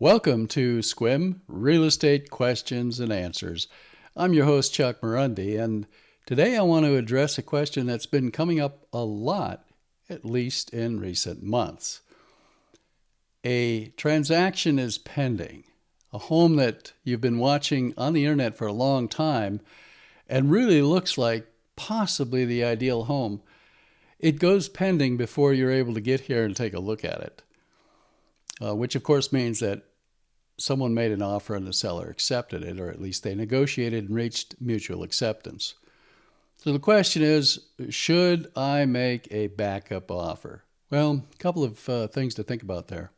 Welcome to Sequim Real Estate Questions and Answers. I'm your host, Chuck Marunde, and today I want to address a question that's been coming up a lot, at least in recent months. A transaction is pending, a home that you've been watching on the internet for a long time and really looks like possibly the ideal home. It goes pending before you're able to get here and take a look at it, which of course means that someone made an offer and the seller accepted it, or at least they negotiated and reached mutual acceptance. So the question is, should I make a backup offer? Well, a couple of things to think about there.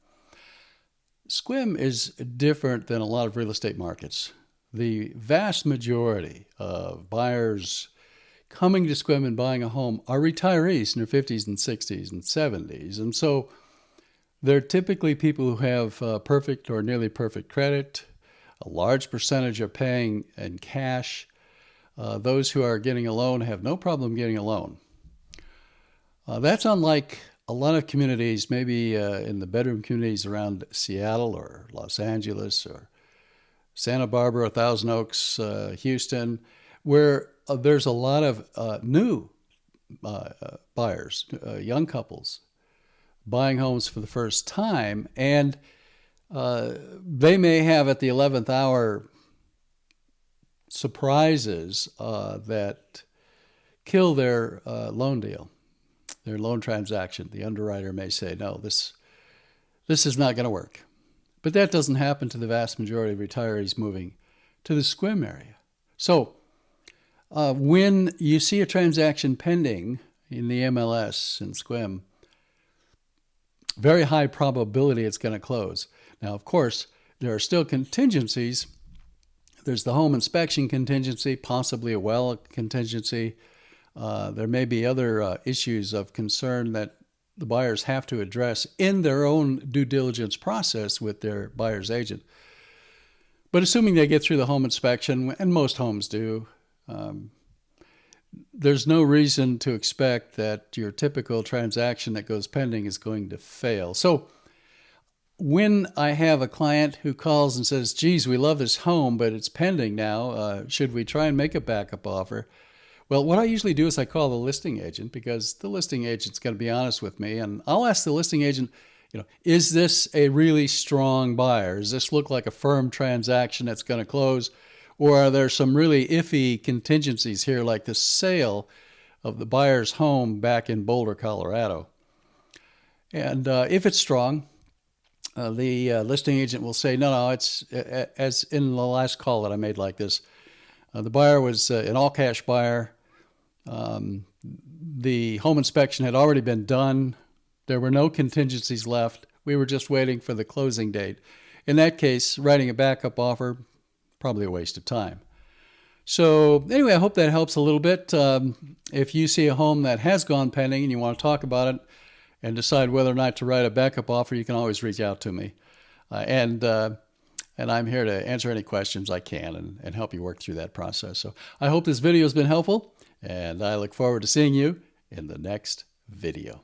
Sequim is different than a lot of real estate markets. The vast majority of buyers coming to Sequim and buying a home are retirees in their 50s and 60s and 70s. And so they're typically people who have perfect or nearly perfect credit. A large percentage are paying in cash. Those who are getting a loan have no problem getting a loan. That's unlike a lot of communities, maybe in the bedroom communities around Seattle or Los Angeles or Santa Barbara, Thousand Oaks, Houston, where there's a lot of new buyers, young couples, buying homes for the first time, and they may have at the 11th hour surprises that kill their loan deal, their loan transaction. The underwriter may say, no, this is not going to work. But that doesn't happen to the vast majority of retirees moving to the Sequim area. So when you see a transaction pending in the MLS in Sequim, very high probability it's going to close. Now, of course, there are still contingencies. There's the home inspection contingency, possibly a well contingency. There may be other issues of concern that the buyers have to address in their own due diligence process with their buyer's agent. But assuming they get through the home inspection, and most homes do, there's no reason to expect that your typical transaction that goes pending is going to fail. So when I have a client who calls and says, geez, we love this home, but it's pending now, should we try and make a backup offer? Well, what I usually do is I call the listing agent, because the listing agent's going to be honest with me, and I'll ask the listing agent, is this a really strong buyer? Does this look like a firm transaction that's going to close? Or are there some really iffy contingencies here, like the sale of the buyer's home back in Boulder, Colorado? And if it's strong, the listing agent will say, no, it's as in the last call that I made like this. The buyer was an all-cash buyer. The home inspection had already been done. There were no contingencies left. We were just waiting for the closing date. In that case, writing a backup offer, probably a waste of time. So anyway, I hope that helps a little bit. If you see a home that has gone pending and you want to talk about it and decide whether or not to write a backup offer, you can always reach out to me. And I'm here to answer any questions I can and help you work through that process. So I hope this video has been helpful, and I look forward to seeing you in the next video.